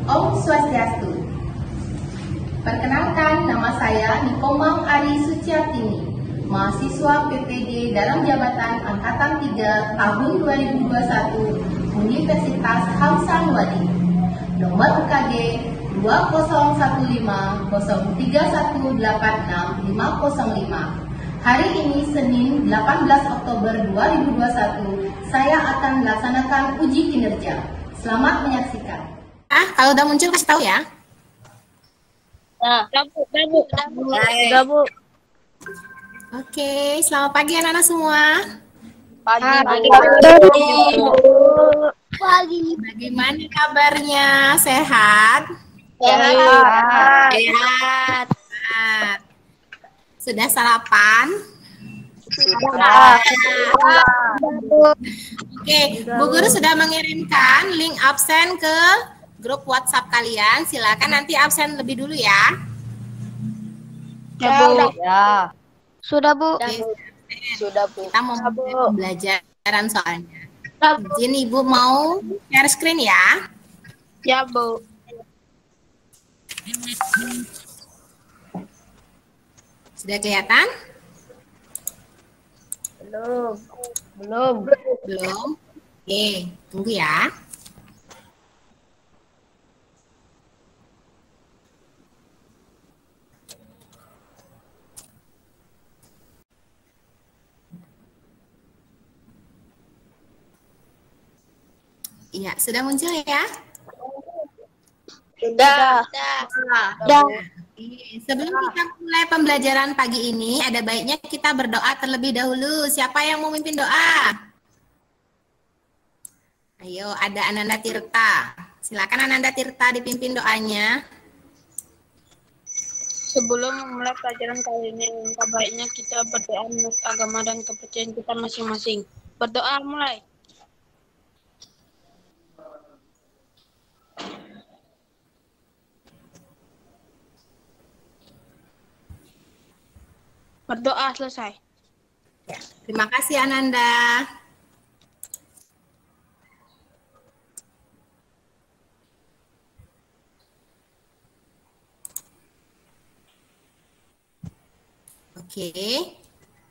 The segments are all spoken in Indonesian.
Om Swastiastu. Perkenalkan, nama saya Nikomang Ari Suciatini, mahasiswa PPD dalam jabatan Angkatan 3 tahun 2021 Universitas Hamsanuddin. Nomor UKG 201503186505. Hari ini Senin 18 Oktober 2021, saya akan melaksanakan uji kinerja. Selamat menyaksikan. Kalau udah muncul kasih tahu ya. Udah, Bu. Oke, selamat pagi anak-anak semua. Pagi. Bagaimana kabarnya? Sehat? Sehat. Sudah sarapan? Sudah. Oke, Bu Guru sudah mengirimkan link absen ke grup WhatsApp kalian. Silakan nanti absen lebih dulu ya. Ya. Sudah, Bu. Oke, Sudah, Bu. kita mau mulai pembelajaran soalnya. Izin Ibu mau share screen ya. Ya, Bu. Sudah kelihatan? Belum. Belum? Oke, tunggu ya. Iya, sudah muncul ya? Sudah. Sebelum kita mulai pembelajaran pagi ini, ada baiknya kita berdoa terlebih dahulu. Siapa yang mau memimpin doa? Ayo, ada Ananda Tirta. Silakan Ananda Tirta dipimpin doanya. Sebelum memulai pelajaran kali ini, baiknya kita berdoa menurut agama dan kepercayaan kita masing-masing. Berdoa mulai. Berdoa selesai. Ya, terima kasih Ananda. Oke,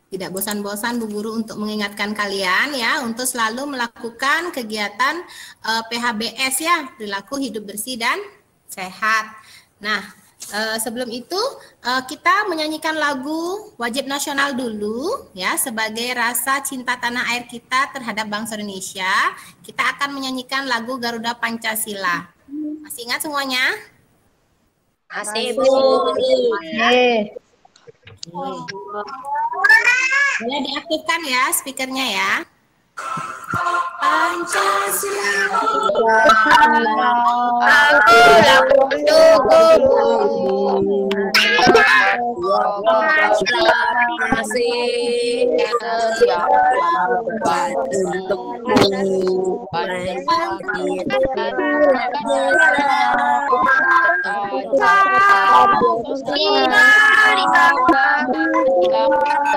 tidak bosan-bosan Bu Guru untuk mengingatkan kalian ya untuk selalu melakukan kegiatan PHBS ya, perilaku hidup bersih dan sehat. Nah, sebelum itu kita menyanyikan lagu wajib nasional dulu ya sebagai rasa cinta tanah air kita terhadap bangsa Indonesia. Kita akan menyanyikan lagu Garuda Pancasila. Masih ingat semuanya? Masih, Bu. Boleh diaktifkan ya speakernya ya. Pancasila Aku pendukung masih siap untukmu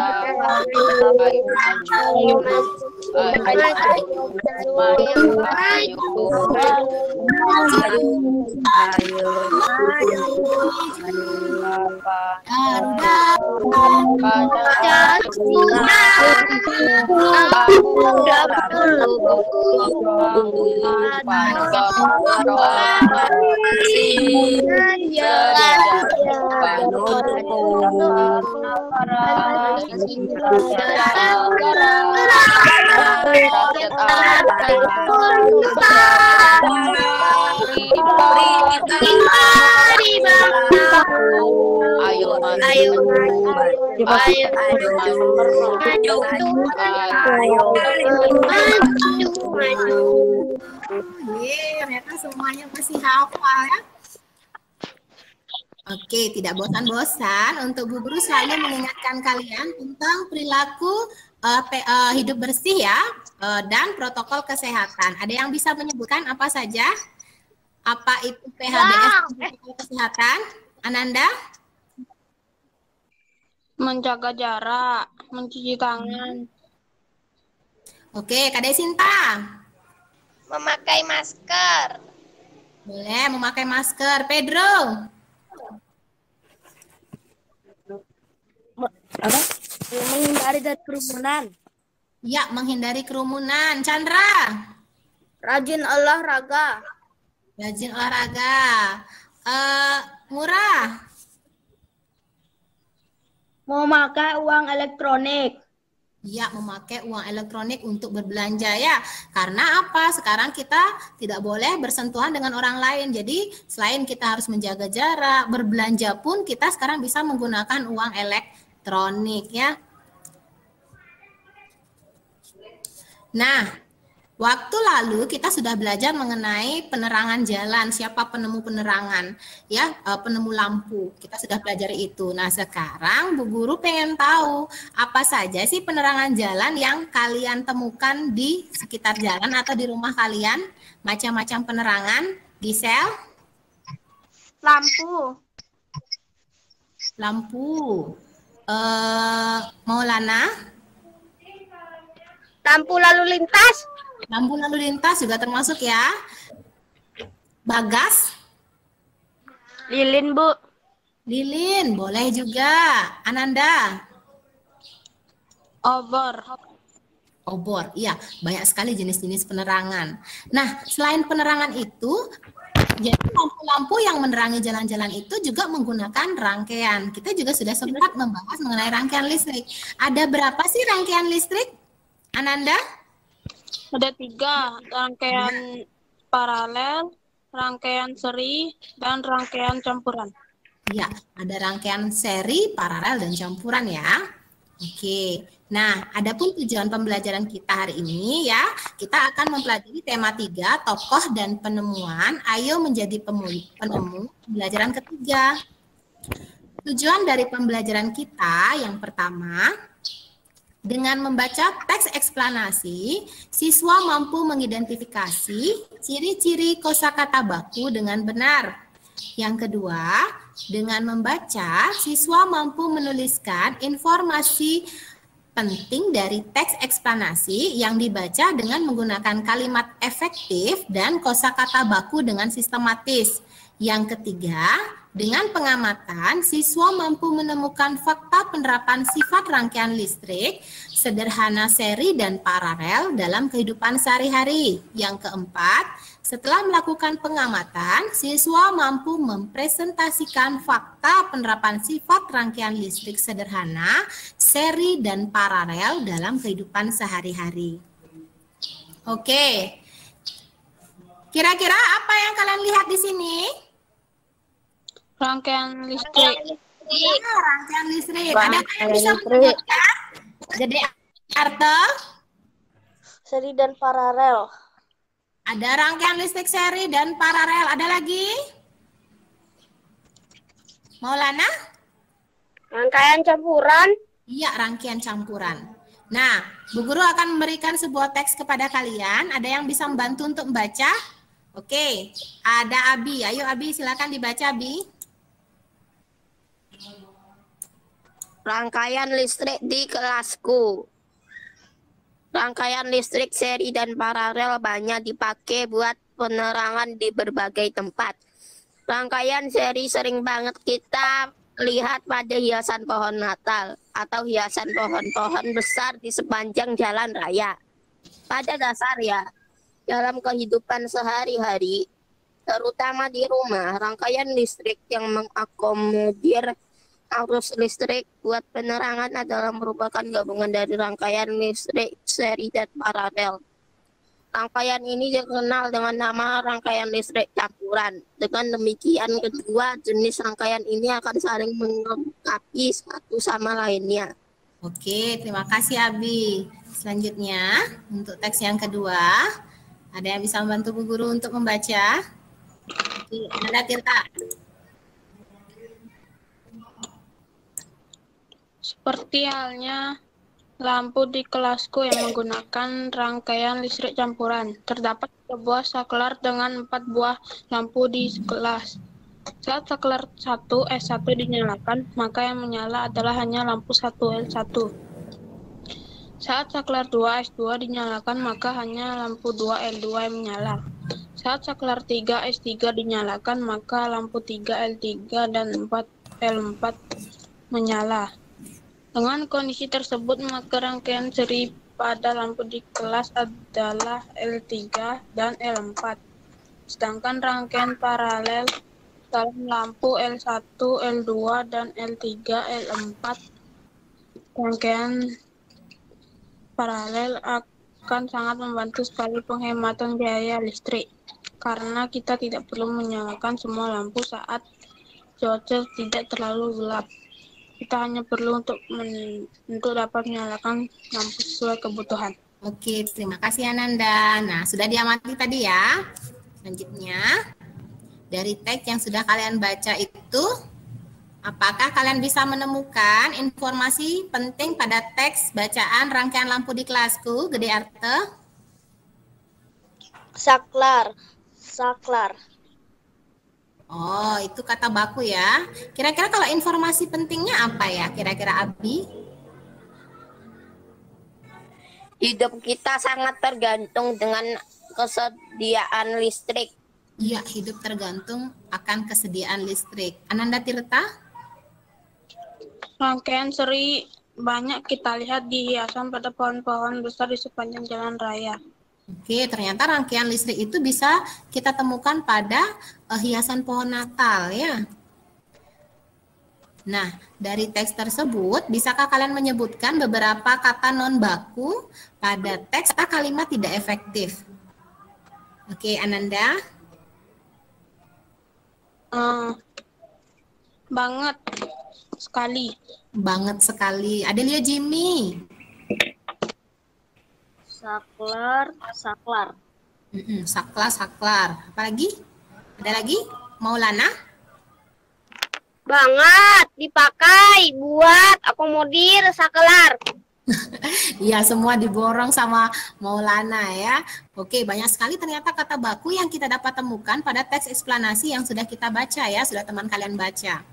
ternyata semuanya masih hafal ya. Oke, tidak bosan-bosan untuk Bu Guru selalu mengingatkan kalian tentang perilaku hidup bersih ya dan protokol kesehatan. Ada yang bisa menyebutkan apa saja? Apa itu PHBS protokol kesehatan? Ananda? Menjaga jarak, mencuci tangan. Oke, Kak Desinta. memakai masker, Boleh memakai masker. Pedro. Apa? Menghindari dari kerumunan. Ya, menghindari kerumunan. Chandra. Rajin olahraga. Rajin olahraga. Murah. Memakai uang elektronik. Ya, memakai uang elektronik untuk berbelanja ya. Karena apa? Sekarang kita tidak boleh bersentuhan dengan orang lain. Jadi, selain kita harus menjaga jarak, berbelanja pun kita sekarang bisa menggunakan uang elektronik ya. Nah, waktu lalu kita sudah belajar mengenai penerangan jalan, siapa penemu penerangan, ya, penemu lampu. Kita sudah belajar itu. Nah, sekarang Bu Guru pengen tahu apa saja sih penerangan jalan yang kalian temukan di sekitar jalan atau di rumah kalian? Macam-macam penerangan, Gisel? Lampu. Lampu. Maulana? Lampu lalu lintas. Lampu lalu lintas juga termasuk ya. Bagas? Lilin, Bu. Lilin, boleh juga. Ananda? Obor. Obor, iya, banyak sekali jenis-jenis penerangan. Nah, selain penerangan itu, jadi lampu-lampu yang menerangi jalan-jalan itu juga menggunakan rangkaian. Kita juga sudah sempat membahas mengenai rangkaian listrik. Ada berapa sih rangkaian listrik, Ananda? Ada 3, rangkaian paralel, rangkaian seri, dan rangkaian campuran. Iya, ada rangkaian seri, paralel, dan campuran ya. Oke, nah adapun tujuan pembelajaran kita hari ini ya, kita akan mempelajari tema 3, tokoh dan penemuan. Ayo menjadi penemu, pembelajaran ketiga. Tujuan dari pembelajaran kita yang pertama, dengan membaca teks eksplanasi, siswa mampu mengidentifikasi ciri-ciri kosakata baku dengan benar. Yang kedua, dengan membaca, siswa mampu menuliskan informasi penting dari teks eksplanasi yang dibaca dengan menggunakan kalimat efektif dan kosakata baku dengan sistematis. Yang ketiga, dengan pengamatan, siswa mampu menemukan fakta penerapan sifat rangkaian listrik, sederhana, seri, dan paralel dalam kehidupan sehari-hari. Yang keempat, setelah melakukan pengamatan, siswa mampu mempresentasikan fakta penerapan sifat rangkaian listrik sederhana, seri, dan paralel dalam kehidupan sehari-hari. Oke, kira-kira apa yang kalian lihat di sini? Rangkaian listrik. Ya, rangkaian listrik. Ada yang bisa menyebutkan? Jadi Arto? Seri dan paralel. Ada rangkaian listrik seri dan paralel. Ada lagi? Maulana? Rangkaian campuran. Iya, rangkaian campuran. Nah, Bu Guru akan memberikan sebuah teks kepada kalian. Ada yang bisa membantu untuk membaca? Oke, ada Abi. Ayo Abi, silakan dibaca Abi. Rangkaian listrik di kelasku. Rangkaian listrik seri dan paralel banyak dipakai buat penerangan di berbagai tempat. Rangkaian seri sering banget kita lihat pada hiasan pohon Natal atau hiasan pohon-pohon besar di sepanjang jalan raya. Pada dasarnya, dalam kehidupan sehari-hari, terutama di rumah, rangkaian listrik yang mengakomodir arus listrik buat penerangan adalah merupakan gabungan dari rangkaian listrik seri dan paralel. Rangkaian ini dikenal dengan nama rangkaian listrik campuran. Dengan demikian, kedua jenis rangkaian ini akan saling melengkapi satu sama lainnya. Oke, terima kasih Abi. Selanjutnya, untuk teks yang kedua, ada yang bisa membantu Bu Guru untuk membaca? Oke, Nanda Tirta. Seperti halnya lampu di kelasku yang menggunakan rangkaian listrik campuran. Terdapat sebuah saklar dengan 4 buah lampu di kelas. Saat saklar 1 S1 dinyalakan, maka yang menyala adalah hanya lampu 1 L1. Saat saklar 2 S2 dinyalakan, maka hanya lampu 2 L2 yang menyala. Saat saklar 3 S3 dinyalakan, maka lampu 3 L3 dan 4 L4 menyala. Dengan kondisi tersebut, maka rangkaian seri pada lampu di kelas adalah L3 dan L4. Sedangkan rangkaian paralel dalam lampu L1, L2, dan L3, L4, rangkaian paralel akan sangat membantu sekali penghematan biaya listrik. Karena kita tidak perlu menyalakan semua lampu saat cuaca tidak terlalu gelap. Kita hanya perlu untuk dapat menyalakan lampu sesuai kebutuhan. Oke, terima kasih Ananda. Nah, sudah diamati tadi ya. Selanjutnya, dari teks yang sudah kalian baca itu, apakah kalian bisa menemukan informasi penting pada teks bacaan rangkaian lampu di kelasku, Gede Arte? Saklar. Oh, itu kata baku ya. Kira-kira kalau informasi pentingnya apa ya? Kira-kira Abi? Hidup kita sangat tergantung dengan kesediaan listrik. Iya, hidup tergantung akan kesediaan listrik. Ananda Tirta? Rangkaian seri banyak kita lihat di hiasan pada pohon-pohon besar di sepanjang jalan raya. Oke, ternyata rangkaian listrik itu bisa kita temukan pada hiasan pohon Natal ya. Nah, dari teks tersebut, bisakah kalian menyebutkan beberapa kata non baku pada teks atau kalimat tidak efektif? Oke, Ananda? Banget sekali. Banget sekali. Adelia Jimmy? Saklar. Saklar. Apa lagi? Ada lagi? Maulana? Banget dipakai buat akomodir saklar. Iya, semua diborong sama Maulana ya. Oke, banyak sekali ternyata kata baku yang kita dapat temukan pada teks eksplanasi yang sudah kita baca ya, sudah teman kalian baca.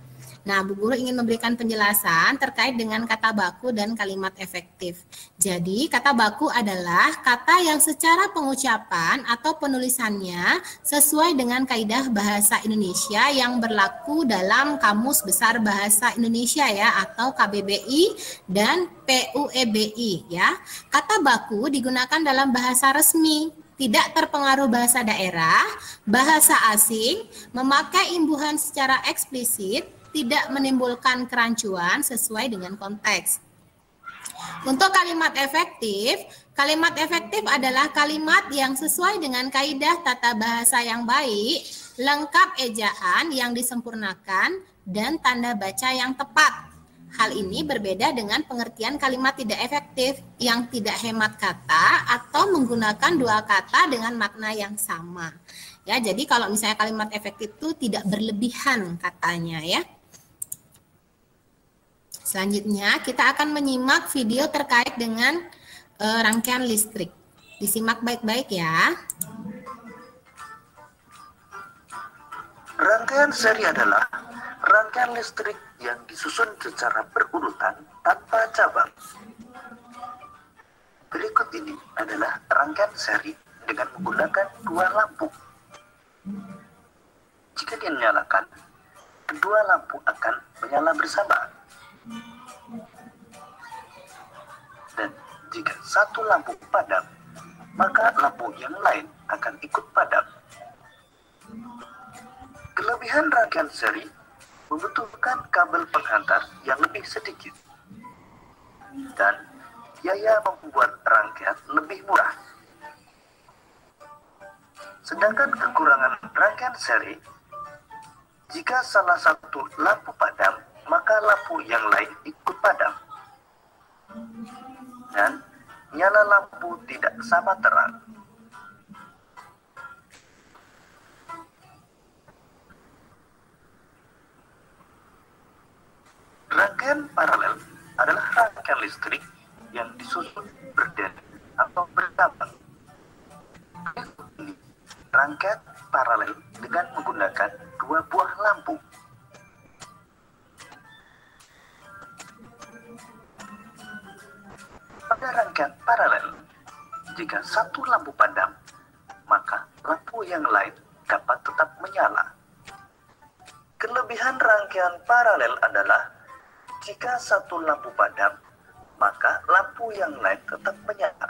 Nah, Bu Guru ingin memberikan penjelasan terkait dengan kata baku dan kalimat efektif. Jadi, kata baku adalah kata yang secara pengucapan atau penulisannya sesuai dengan kaidah bahasa Indonesia yang berlaku dalam Kamus Besar Bahasa Indonesia ya, atau KBBI dan PUEBI ya. Kata baku digunakan dalam bahasa resmi, tidak terpengaruh bahasa daerah, bahasa asing, memakai imbuhan secara eksplisit, tidak menimbulkan kerancuan sesuai dengan konteks. Untuk kalimat efektif adalah kalimat yang sesuai dengan kaidah tata bahasa yang baik, lengkap ejaan yang disempurnakan, dan tanda baca yang tepat. Hal ini berbeda dengan pengertian kalimat tidak efektif yang tidak hemat kata atau menggunakan dua kata dengan makna yang sama. Ya, jadi kalau misalnya kalimat efektif itu tidak berlebihan katanya ya. Selanjutnya kita akan menyimak video terkait dengan rangkaian listrik. Disimak baik-baik ya. Rangkaian seri adalah rangkaian listrik yang disusun secara berurutan tanpa cabang. Berikut ini adalah rangkaian seri dengan menggunakan dua lampu. Jika dinyalakan, kedua lampu akan menyala bersamaan. Dan jika satu lampu padam, maka lampu yang lain akan ikut padam. Kelebihan rangkaian seri membutuhkan kabel penghantar yang lebih sedikit, dan biaya membuat rangkaian lebih murah. Sedangkan kekurangan rangkaian seri, jika salah satu lampu padam, maka lampu yang lain ikut padam. Dan nyala lampu tidak sama terang. Rangkaian paralel adalah rangkaian listrik yang disusun berderet atau bercabang. Ini rangkaian paralel dengan menggunakan dua buah lampu. Pada rangkaian paralel, jika satu lampu padam, maka lampu lampu yang lain dapat tetap menyala. Kelebihan rangkaian paralel adalah jika satu lampu padam, maka lampu yang lain tetap menyala.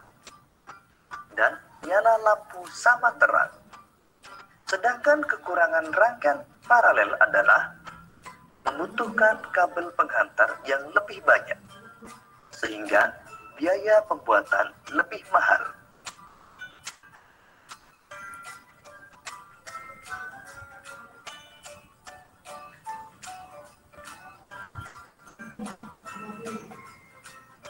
Dan nyala lampu sama terang. Sedangkan kekurangan rangkaian paralel adalah membutuhkan kabel penghantar yang lebih banyak, sehingga biaya pembuatan lebih mahal.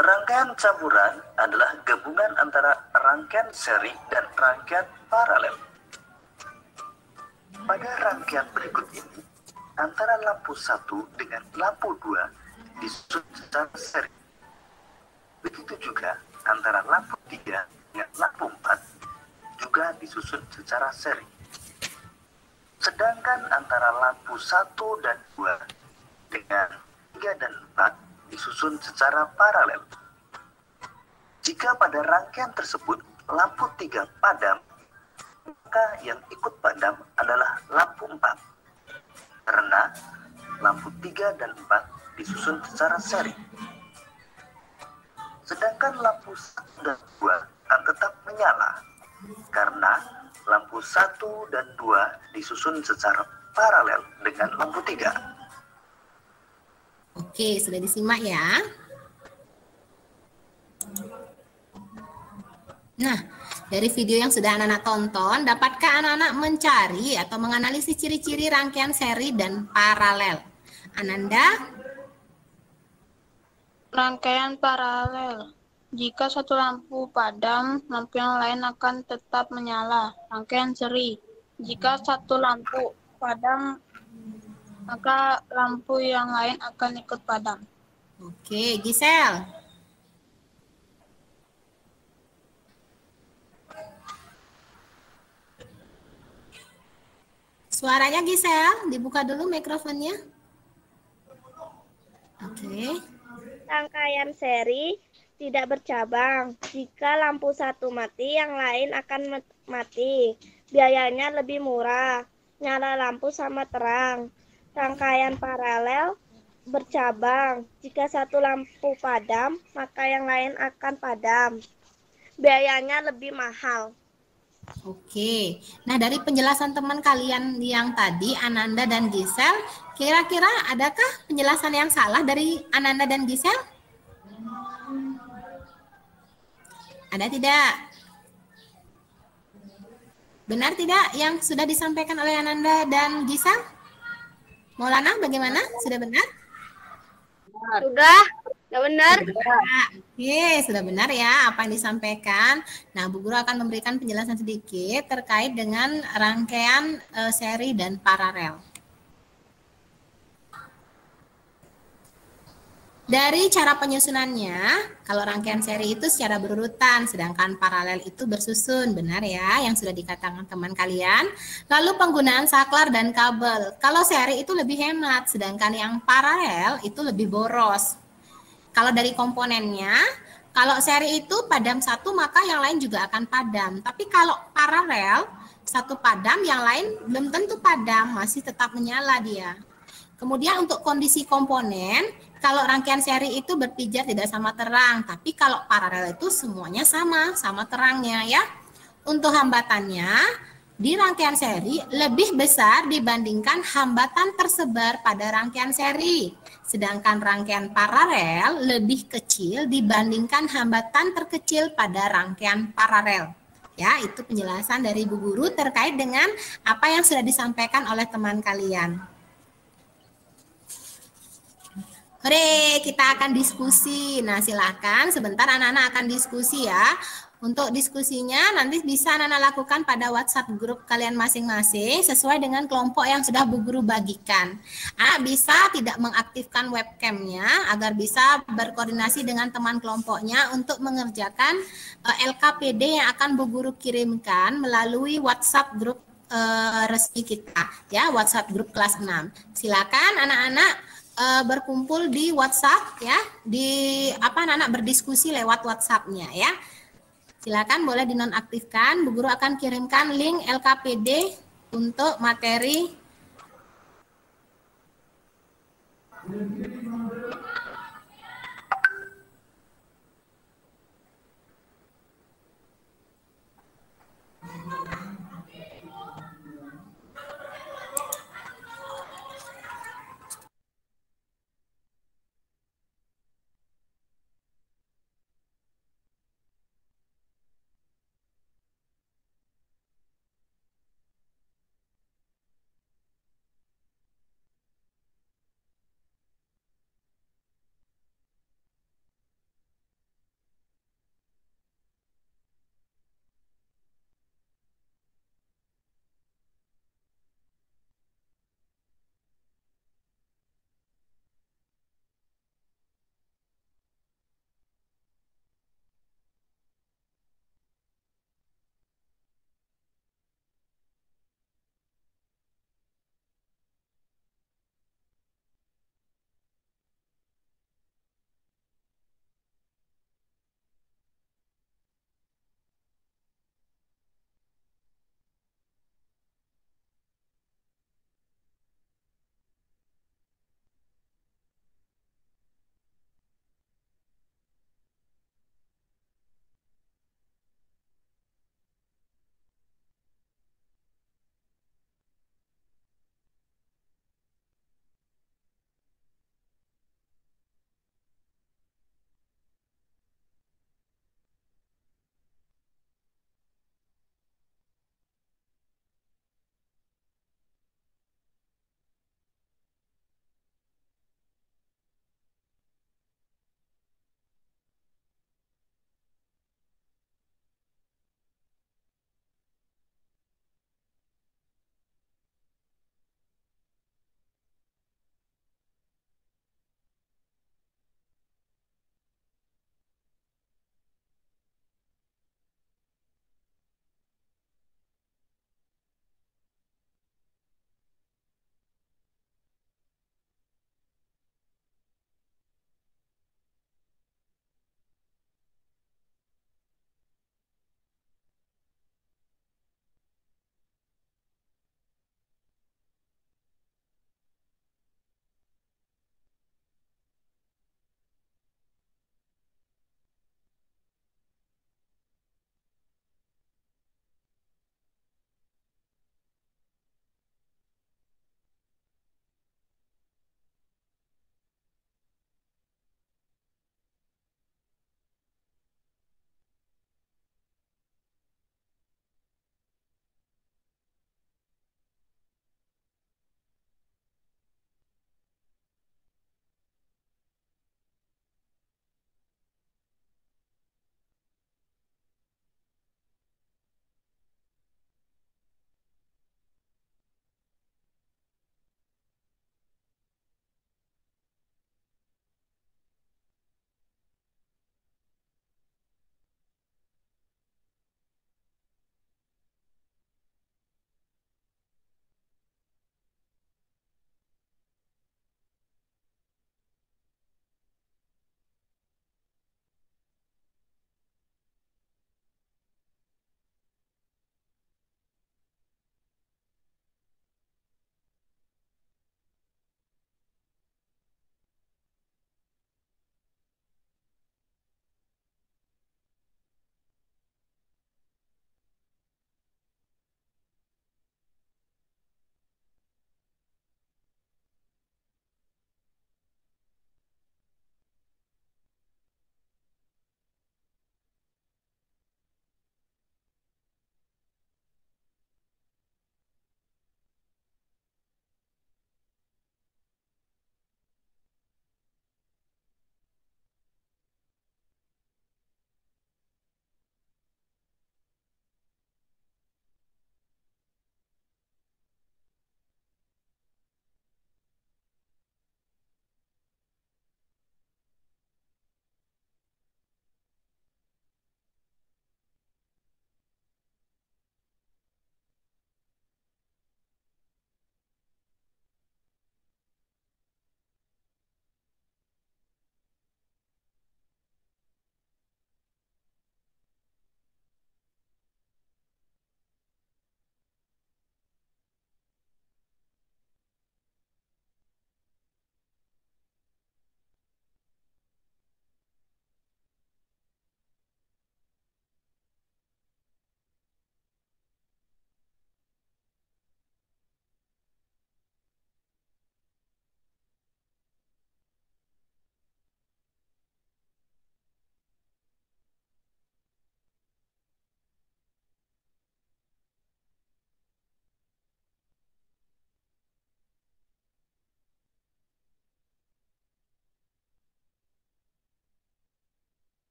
Rangkaian campuran adalah gabungan antara rangkaian seri dan rangkaian paralel. Pada rangkaian berikut ini, antara lampu 1 dengan lampu 2 disusun secara seri. Begitu juga antara lampu 3 dengan lampu 4 juga disusun secara seri. Sedangkan antara lampu 1 dan 2 dengan 3 dan 4 disusun secara paralel. Jika pada rangkaian tersebut lampu 3 padam, maka yang ikut padam adalah lampu 4. Karena lampu 3 dan 4 disusun secara seri. Sedangkan lampu 1 dan 2 akan tetap menyala, karena lampu 1 dan 2 disusun secara paralel dengan lampu 3. Oke, sudah disimak ya. Nah, dari video yang sudah anak-anak tonton, dapatkah anak-anak mencari atau menganalisis ciri-ciri rangkaian seri dan paralel? Ananda? Rangkaian paralel. Jika satu lampu padam, lampu yang lain akan tetap menyala. Rangkaian seri. Jika satu lampu padam, maka lampu yang lain akan ikut padam. Oke, Gisel. Suaranya Gisel, dibuka dulu mikrofonnya. Oke. Rangkaian seri tidak bercabang. Jika lampu 1 mati, yang lain akan mati. Biayanya lebih murah. Nyala lampu sama terang. Rangkaian paralel bercabang. Jika satu lampu padam, maka yang lain akan padam. Biayanya lebih mahal. Oke, nah dari penjelasan teman kalian yang tadi, Ananda dan Gisel, kira-kira adakah penjelasan yang salah dari Ananda dan Gisel? Ada tidak? Benar tidak yang sudah disampaikan oleh Ananda dan Gisel? Maulana bagaimana? Sudah benar? Sudah benar. Oke, sudah benar ya apa yang disampaikan. Nah, Bu Guru akan memberikan penjelasan sedikit terkait dengan rangkaian seri dan paralel. Dari cara penyusunannya, kalau rangkaian seri itu secara berurutan, sedangkan paralel itu bersusun, benar ya, yang sudah dikatakan teman kalian. Lalu penggunaan saklar dan kabel. Kalau seri itu lebih hemat, sedangkan yang paralel itu lebih boros. Kalau dari komponennya, kalau seri itu padam satu, maka yang lain juga akan padam. Tapi kalau paralel, satu padam, yang lain belum tentu padam, masih tetap menyala dia. Kemudian untuk kondisi komponen, kalau rangkaian seri itu berpijar tidak sama terang, tapi kalau paralel itu semuanya sama terangnya ya. Untuk hambatannya, di rangkaian seri lebih besar dibandingkan hambatan tersebar pada rangkaian seri. Sedangkan rangkaian paralel lebih kecil dibandingkan hambatan terkecil pada rangkaian paralel. Ya, itu penjelasan dari Bu Guru terkait dengan apa yang sudah disampaikan oleh teman kalian. Hore, kita akan diskusi. Nah, silakan sebentar anak-anak akan diskusi ya. Untuk diskusinya nanti bisa anak-anak lakukan pada WhatsApp grup kalian masing-masing sesuai dengan kelompok yang sudah Bu Guru bagikan. Anak bisa tidak mengaktifkan webcamnya agar bisa berkoordinasi dengan teman kelompoknya untuk mengerjakan LKPD yang akan Bu Guru kirimkan melalui WhatsApp grup resmi kita ya, WhatsApp grup kelas 6. Silakan anak-anak berkumpul di WhatsApp ya, di anak-anak berdiskusi lewat WhatsApp-nya ya. Silakan boleh dinonaktifkan. Bu Guru akan kirimkan link LKPD untuk materi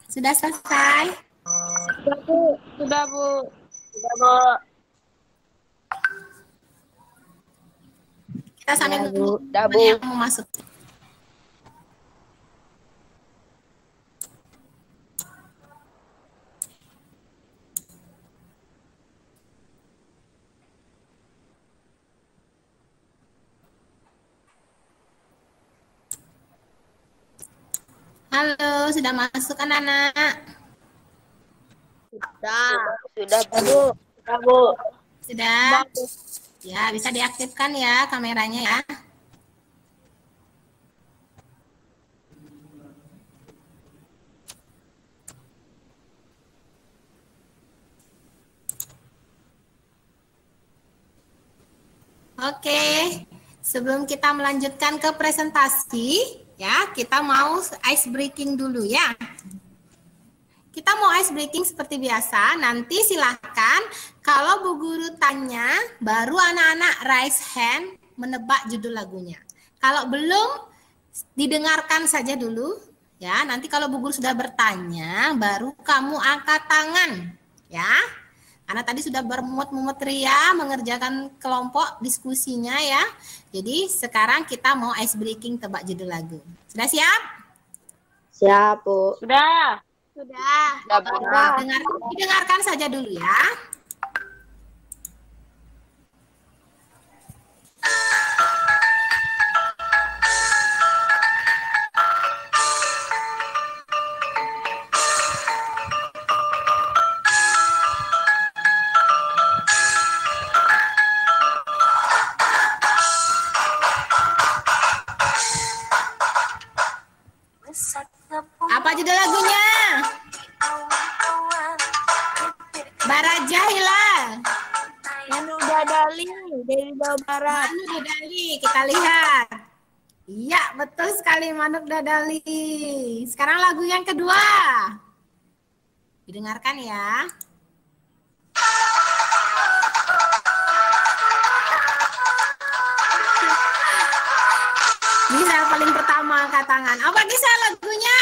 Sudah selesai? Sudah, Bu. Sudah, Bu. Sudah, Bu. Kita sambil Ya, Bu. nunggu Dah, teman Bu. yang mau masuk. Halo, sudah masuk anak-anak? Sudah, Bu. Sudah, Bu. Sudah? Ya, bisa diaktifkan ya kameranya ya. Oke, sebelum kita melanjutkan ke presentasi, ya, kita mau ice breaking dulu ya. Kita mau ice breaking seperti biasa, nanti silahkan kalau Bu Guru tanya, baru anak-anak raise hand menebak judul lagunya. Kalau belum, didengarkan saja dulu, ya. Nanti kalau Bu Guru sudah bertanya, baru kamu angkat tangan, ya. Karena tadi sudah bermumut-mumut ria mengerjakan kelompok diskusinya ya. Jadi sekarang kita mau ice breaking tebak judul lagu. Sudah siap? Siap, Bu. Sudah. Sudah. Sudah, Bu. Didengarkan saja dulu ya. Apa judul lagunya? Baraja Hilal. Manu Dadali dari Jawa Barat. Manuk Dadali, kita lihat. Iya, betul sekali Manuk Dadali. Sekarang lagu yang kedua. Didengarkan ya. Bisa paling pertama angkat tangan. Apa kisah lagunya?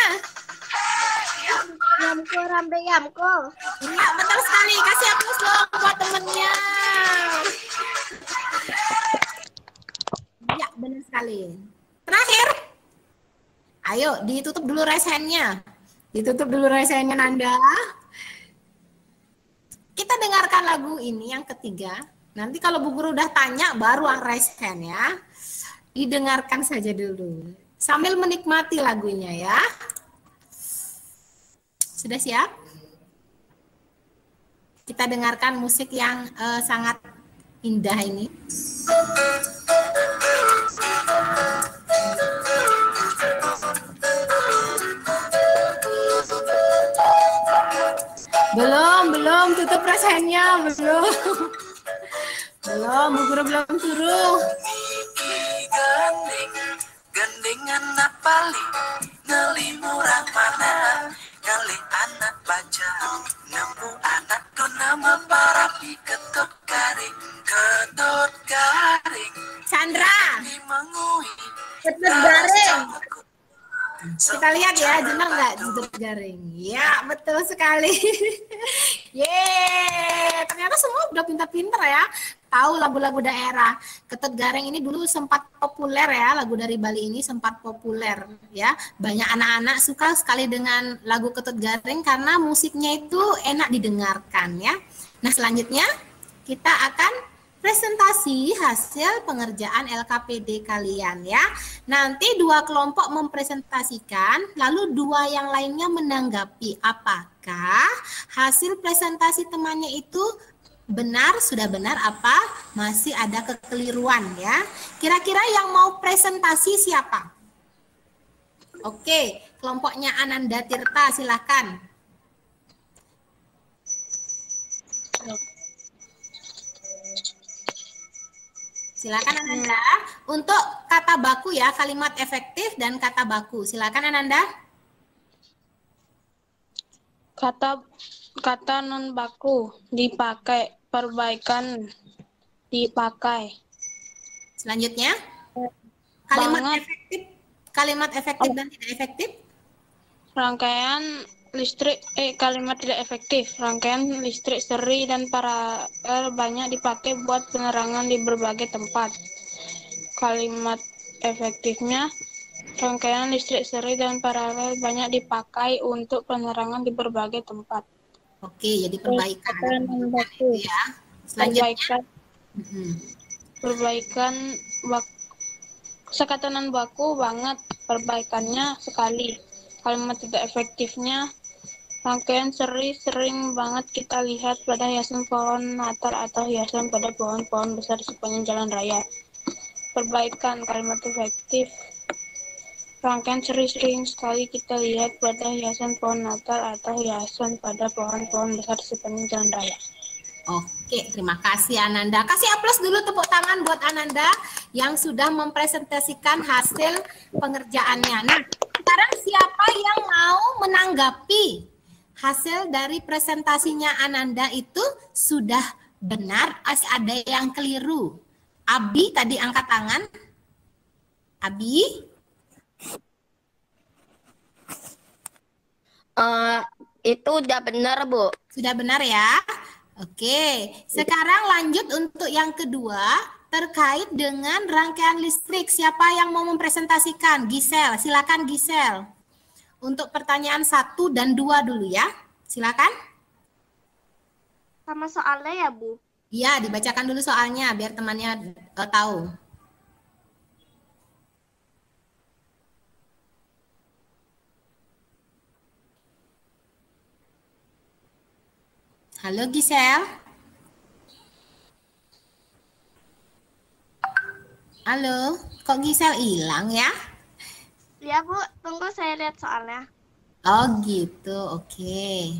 Yamko rambe yamko. Iya, betul sekali. Kasih aplaus dong buat temennya. Iya, benar sekali. Terakhir. Ayo, ditutup dulu raise hand-nya. Ditutup dulu raise hand-nya, Nanda. Kita dengarkan lagu ini yang ketiga. Nanti kalau Bu Guru udah tanya, baru raise hand ya. Didengarkan saja dulu. Sambil menikmati lagunya ya. Sudah siap? Kita dengarkan musik yang sangat indah ini. Belum, tutup rasanya, belum. Belum, Bu Guru belum suruh. Gendingan napali, ngali murang mana, ngali anak baca, nemu anak ko nama parapi ketut garing, Chandra, mengui, ketut garing. Kita lihat ya, jenak nggak ketut garing? Ya, betul sekali. Yeay, ternyata semua udah pintar-pintar ya. Tahu lagu-lagu daerah. Ketut Garing ini dulu sempat populer ya, lagu dari Bali ini sempat populer ya. Banyak anak-anak suka sekali dengan lagu Ketut Garing karena musiknya itu enak didengarkan ya. Nah, selanjutnya kita akan presentasi hasil pengerjaan LKPD kalian ya. Nanti dua kelompok mempresentasikan, lalu dua yang lainnya menanggapi apakah hasil presentasi temannya itu benar, sudah benar apa masih ada kekeliruan ya. Kira-kira yang mau presentasi siapa? Oke, kelompoknya Ananda Tirta silakan. Silakan Ananda. Untuk kata baku ya, kalimat efektif dan kata baku. Silakan Ananda. Kata non baku dipakai, perbaikan dipakai. Selanjutnya, kalimat Banget. efektif, kalimat efektif dan tidak efektif. Rangkaian kalimat tidak efektif. Rangkaian listrik seri dan paralel banyak dipakai buat penerangan di berbagai tempat. Kalimat efektifnya, rangkaian listrik seri dan paralel banyak dipakai untuk penerangan di berbagai tempat. Oke, jadi perbaikan itu ya. Selanjutnya. Perbaikan sekatanan baku banget, perbaikannya sekali. Kalimat tidak efektifnya, rangkaian seri sering banget kita lihat pada hiasan pohon Natal atau hiasan pada pohon-pohon besar sepanjang jalan raya. Perbaikan kalimat efektif, rangkaian seri sering sekali kita lihat pada hiasan pohon Natal atau hiasan pada pohon-pohon besar sepanjang jalan raya. Oke, terima kasih Ananda. Kasih aplaus dulu, tepuk tangan buat Ananda yang sudah mempresentasikan hasil pengerjaannya. Nah, sekarang siapa yang mau menanggapi hasil dari presentasinya Ananda itu sudah benar, masih ada yang keliru? Abi tadi angkat tangan. Abi? Itu udah benar, Bu. Sudah benar ya? Oke, sekarang lanjut untuk yang kedua terkait dengan rangkaian listrik. Siapa yang mau mempresentasikan? Gisel, silakan Gisel. Untuk pertanyaan 1 dan 2 dulu ya. Silakan. Sama soalnya ya, Bu? Iya, dibacakan dulu soalnya biar temannya tahu. Halo Gisel. Halo, kok Gisel hilang ya? Ya, Bu. Tunggu saya lihat soalnya. Oh gitu, oke.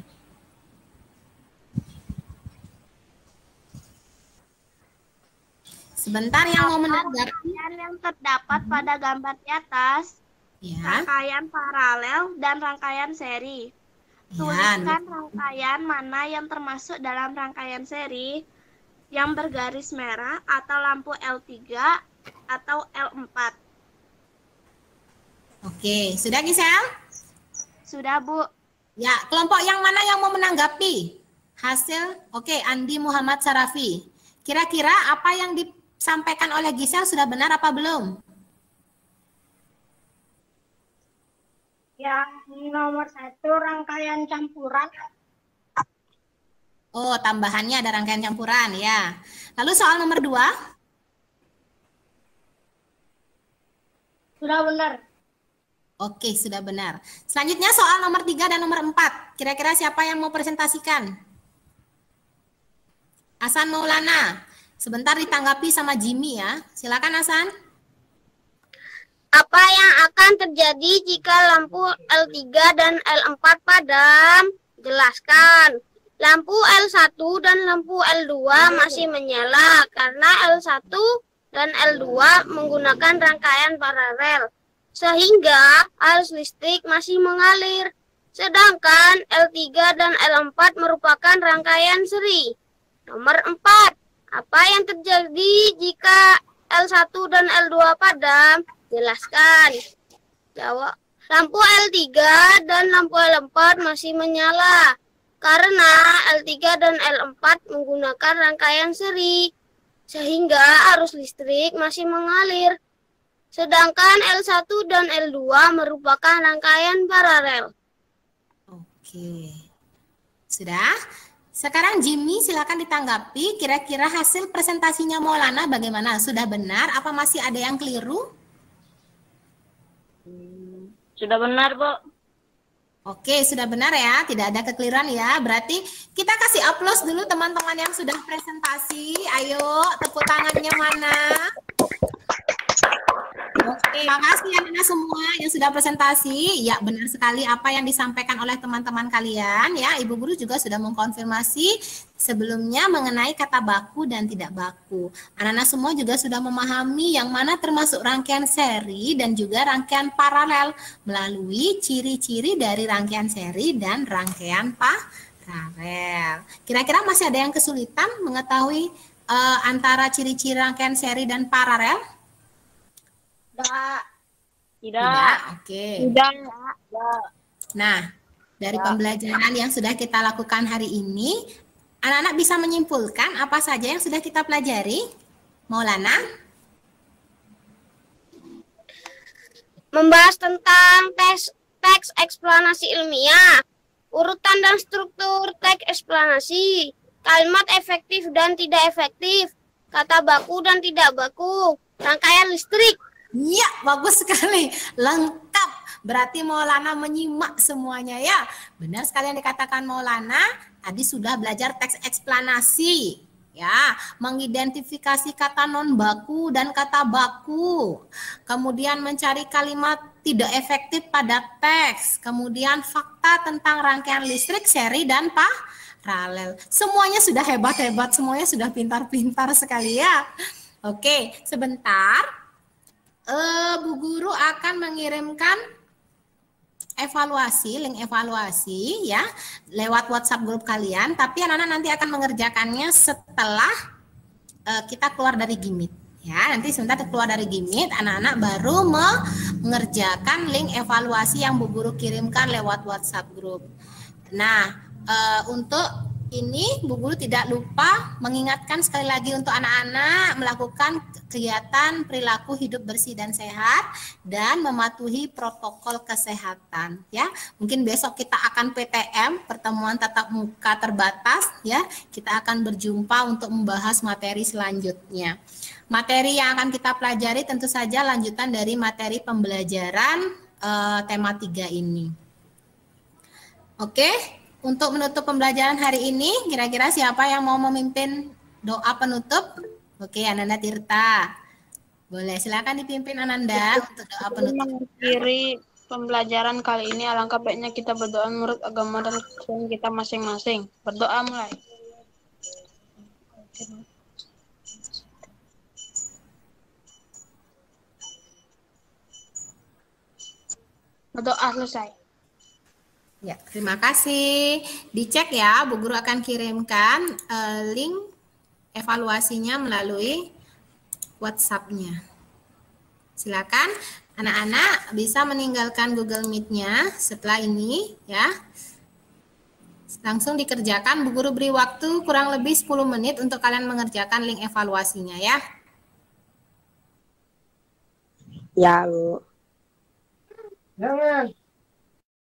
Sebentar yang mau menanggapi. Rangkaian yang terdapat pada gambar di atas, Ya. rangkaian paralel dan rangkaian seri. Tuliskan rangkaian mana yang termasuk dalam rangkaian seri yang bergaris merah atau lampu L3 atau L4. Oke, sudah Gisel? Sudah, Bu. Ya, kelompok yang mana yang mau menanggapi hasil? Oke, Andi Muhammad Sarafi. Kira-kira apa yang disampaikan oleh Gisel sudah benar apa belum? Yang nomor 1 rangkaian campuran. Oh, tambahannya ada rangkaian campuran ya. Lalu soal nomor 2? Sudah benar. Oke, sudah benar. Selanjutnya soal nomor 3 dan nomor 4. Kira-kira siapa yang mau presentasikan? Hasan Maulana. Sebentar ditanggapi sama Jimmy ya. Silakan Hasan. Apa yang akan terjadi jika lampu L3 dan L4 padam? Jelaskan. Lampu L1 dan lampu L2 masih menyala karena L1 dan L2 menggunakan rangkaian paralel, sehingga arus listrik masih mengalir. Sedangkan L3 dan L4 merupakan rangkaian seri. Nomor 4. Apa yang terjadi jika L1 dan L2 padam? Jelaskan. Jawab. Lampu L3 dan lampu L4 masih menyala karena L3 dan L4 menggunakan rangkaian seri, sehingga arus listrik masih mengalir. Sedangkan L1 dan L2 merupakan rangkaian paralel. Oke. Sudah? Sekarang Jimmy silakan ditanggapi. Kira-kira hasil presentasinya Maulana bagaimana? Sudah benar? Apa masih ada yang keliru? Sudah benar, Bu. Oke, sudah benar ya. Tidak ada kekeliruan ya. Berarti kita kasih aplaus dulu teman-teman yang sudah presentasi. Ayo, tepuk tangannya mana? Oke, makasih ya Nina semua yang sudah presentasi. Ya, benar sekali apa yang disampaikan oleh teman-teman kalian ya. Ibu guru juga sudah mengkonfirmasi sebelumnya mengenai kata baku dan tidak baku. Anak-anak semua juga sudah memahami yang mana termasuk rangkaian seri dan juga rangkaian paralel melalui ciri-ciri dari rangkaian seri dan rangkaian paralel. Kira-kira masih ada yang kesulitan mengetahui antara ciri-ciri rangkaian seri dan paralel? Tidak. Tidak. Oke. Tidak. Nah, Dari pembelajaran yang sudah kita lakukan hari ini, anak-anak bisa menyimpulkan apa saja yang sudah kita pelajari? Maulana? Membahas tentang teks eksplanasi ilmiah, urutan dan struktur teks eksplanasi, kalimat efektif dan tidak efektif, kata baku dan tidak baku, rangkaian listrik. Ya, bagus sekali. Lengkap. Berarti Maulana menyimak semuanya ya. Benar sekali yang dikatakan Maulana. Tadi sudah belajar teks eksplanasi. Ya, mengidentifikasi kata non baku dan kata baku. Kemudian mencari kalimat tidak efektif pada teks. Kemudian fakta tentang rangkaian listrik, seri, dan paralel. Semuanya sudah hebat-hebat, semuanya sudah pintar-pintar sekali ya. Oke, sebentar. Bu Guru akan mengirimkan link evaluasi ya lewat WhatsApp grup kalian, tapi anak-anak nanti akan mengerjakannya setelah kita keluar dari Gimit ya. Nanti sebentar keluar dari Gimit, anak-anak baru mengerjakan link evaluasi yang Bu Guru kirimkan lewat WhatsApp grup. Nah, untuk ini Bu Guru tidak lupa mengingatkan sekali lagi untuk anak-anak melakukan kegiatan perilaku hidup bersih dan sehat dan mematuhi protokol kesehatan ya. Mungkin besok kita akan PTM, pertemuan tatap muka terbatas ya. Kita akan berjumpa untuk membahas materi selanjutnya. Materi yang akan kita pelajari tentu saja lanjutan dari materi pembelajaran tema 3 ini. Oke. Untuk menutup pembelajaran hari ini, kira-kira siapa yang mau memimpin doa penutup? Oke, Ananda Tirta. Boleh, silakan dipimpin Ananda untuk doa penutup. Mengakhiri pembelajaran kali ini, alangkah baiknya kita berdoa menurut agama dan kepercayaan kita masing-masing. Berdoa mulai. Berdoa selesai. Ya, terima kasih. Dicek ya, Bu Guru akan kirimkan link evaluasinya melalui WhatsApp-nya. Silakan anak-anak bisa meninggalkan Google Meet-nya setelah ini ya. Langsung dikerjakan. Bu Guru beri waktu kurang lebih 10 menit untuk kalian mengerjakan link evaluasinya ya. Ya, Bu. Jangan.